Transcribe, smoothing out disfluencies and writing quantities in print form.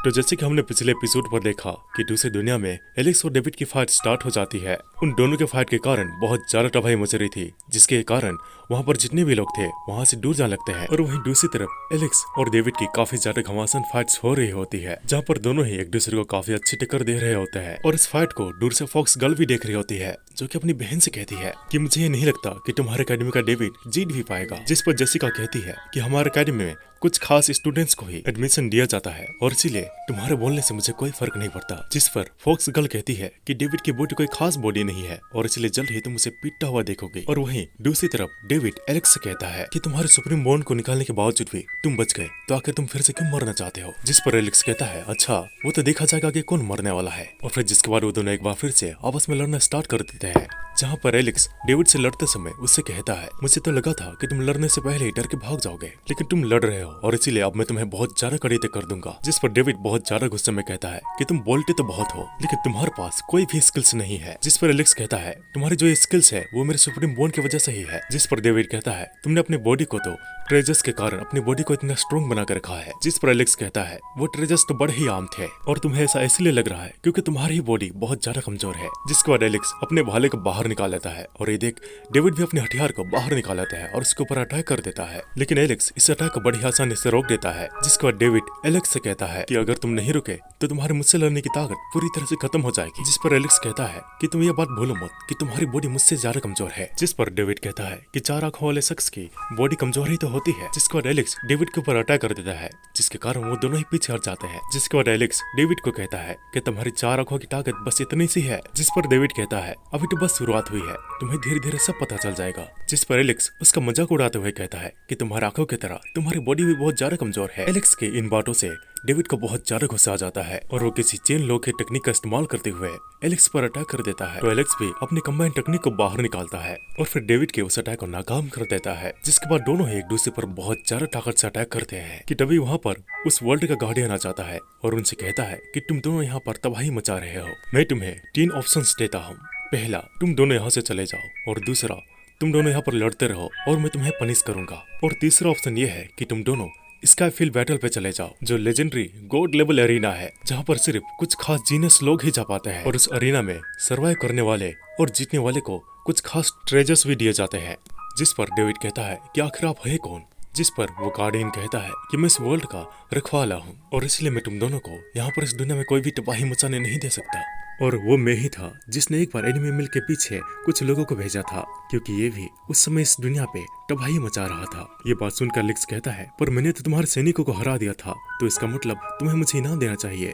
तो जैसे कि हमने पिछले एपिसोड पर देखा कि दूसरी दुनिया में एलेक्स और डेविड की फाइट स्टार्ट हो जाती है। उन दोनों के फाइट के कारण बहुत ज्यादा तबाही मच रही थी, जिसके कारण वहाँ पर जितने भी लोग थे वहाँ से दूर जाने लगते हैं। और वहीं दूसरी तरफ एलेक्स और डेविड की काफी ज्यादा घमासान फाइट्स हो रही होती है, जहाँ पर दोनों ही एक दूसरे को काफी अच्छी टक्कर दे रहे होते हैं। और इस फाइट को दूर से फॉक्स गर्ल भी देख रही होती है, जो कि अपनी बहन से कहती है कि मुझे ये नहीं लगता कि तुम्हारे अकेडमी का डेविड जीत भी पाएगा। जिस पर जेसिका कहती है कि हमारे अकेडमी में कुछ खास स्टूडेंट्स को ही एडमिशन दिया जाता है और इसीलिए तुम्हारे बोलने से मुझे कोई फर्क नहीं पड़ता। जिस पर फॉक्स गर्ल कहती है कि डेविड की बॉडी कोई खास बॉडी नहीं है और इसलिए जल्द ही तुम उसे पीटता हुआ देखोगे। और वहीं दूसरी तरफ डेविड एलेक्स से कहता है कि तुम्हारे सुप्रीम बॉन्ड को निकालने के बावजूद भी तुम बच गए, तो आखिर तुम फिर से क्यों मरना चाहते हो। जिस पर एलेक्स कहता है अच्छा वो तो देखा जाएगा कि कौन मरने वाला है। और फिर जिसके बाद वो दोनों एक बार फिर से आपस में लड़ना स्टार्ट कर देते हैं, जहाँ पर एलेक्स डेविड से लड़ते समय उससे कहता है मुझे तो लगा था कि तुम लड़ने से पहले ही डर के भाग जाओगे, लेकिन तुम लड़ रहे हो और इसीलिए अब मैं तुम्हें बहुत ज्यादा कड़ीते कर दूंगा। जिस पर डेविड बहुत ज्यादा गुस्से में कहता है कि तुम बोलते तो बहुत हो लेकिन तुम्हारे पास कोई भी स्किल्स नहीं है। जिस पर एलेक्स कहता है तुम्हारी जो स्किल्स है वो मेरे सुप्रीम बॉन्ड की वजह से ही है। जिस पर डेविड कहता है तुमने अपनी बॉडी को तो ट्रेजर्स के कारण अपनी बॉडी को इतना स्ट्रॉन्ग बना कर रखा है। जिस पर एलेक्स कहता है वो ट्रेजर्स तो बड़े ही आम थे और तुम्हें ऐसा इसलिए लग रहा है क्योंकि तुम्हारी बॉडी बहुत ज्यादा कमजोर है। जिसके बाद एलेक्स अपने भाले को बाहर निकाल लेता है और ये देख डेविड भी अपने हथियार को बाहर निकाल लेता है और उसके ऊपर अटैक कर देता है, लेकिन एलेक्स इस अटैक को बड़ी आसानी से रोक देता है। जिसके बाद डेविड एलेक्स से कहता है कि अगर तुम नहीं रुके तो तुम्हारे मुझसे लड़ने की ताकत पूरी तरह से खत्म हो जाएगी। जिस पर एलेक्स कहता है कि तुम ये बात भूलो मत कि तुम्हारी बॉडी मुझसे ज्यादा कमजोर है। जिस पर डेविड कहता है कि चार आंखों वाले शख्स की बॉडी कमजोर ही तो होती है। जिसके बाद एलेक्स डेविड के ऊपर अटैक कर देता है, जिसके कारण वो दोनों ही पीछे हट जाते हैं। जिसके बाद एलेक्स डेविड को कहता है कि तुम्हारी चार आंखों की ताकत बस इतनी सी है। जिस पर डेविड कहता है अभी तो बस शुरुआत हुई है, तुम्हें धीरे धीरे सब पता चल जाएगा। जिस पर एलेक्स उसका मजाक उड़ाते हुए कहता है कि तुम्हारी आंखों की तरह तुम्हारी बॉडी भी बहुत ज्यादा कमजोर है। एलेक्स के इन बातों से डेविड को बहुत ज्यादा गुस्सा आ जाता है और वो किसी चेन लॉक की टेक्निक का इस्तेमाल करते हुए एलेक्स पर अटैक कर देता है। तो एलेक्स भी अपनी कंबाइंड टेक्निक को बाहर निकालता है और फिर डेविड के उस अटैक को नाकाम कर देता है। जिसके बाद दोनों ही एक दूसरे पर बहुत ज्यादा ताकत से अटैक करते हैं कि तभी वहाँ पर उस वर्ल्ड का गार्डियन आ जाता है और उनसे कहता है कि तुम दोनों यहाँ पर तबाही मचा रहे हो। मैं तुम्हें 3 ऑप्शंस देता हूँ। पहला, तुम दोनों यहाँ से चले जाओ, और दूसरा, तुम दोनों यहाँ पर लड़ते रहो और मैं तुम्हें पनिश करूंगा, और तीसरा ऑप्शन ये है कि तुम दोनों स्काईफील्ड बैटल पे चले जाओ, जो लेजेंडरी गॉड लेवल एरिना है, जहाँ पर सिर्फ कुछ खास जीनियस लोग ही जा पाते हैं और उस एरिना में सर्वाइव करने वाले और जीतने वाले को कुछ खास ट्रेजर्स भी दिए जाते हैं। जिस पर डेविड कहता है कि आखिर आप है कौन। जिस पर वो गार्डियन कहता है कि मैं इस वर्ल्ड का रखवाला हूँ और इसलिए मैं तुम दोनों को यहाँ पर इस दुनिया में कोई भी तबाही मचाने नहीं दे सकता। और वो मैं ही था जिसने एक बार एनिमी मिल के पीछे कुछ लोगों को भेजा था, क्योंकि ये भी उस समय इस दुनिया पे तबाही मचा रहा था। ये बात सुनकर एलेक्स कहता है पर मैंने तो तुम्हारे सैनिकों को हरा दिया था, तो इसका मतलब तुम्हें मुझे इनाम देना चाहिए।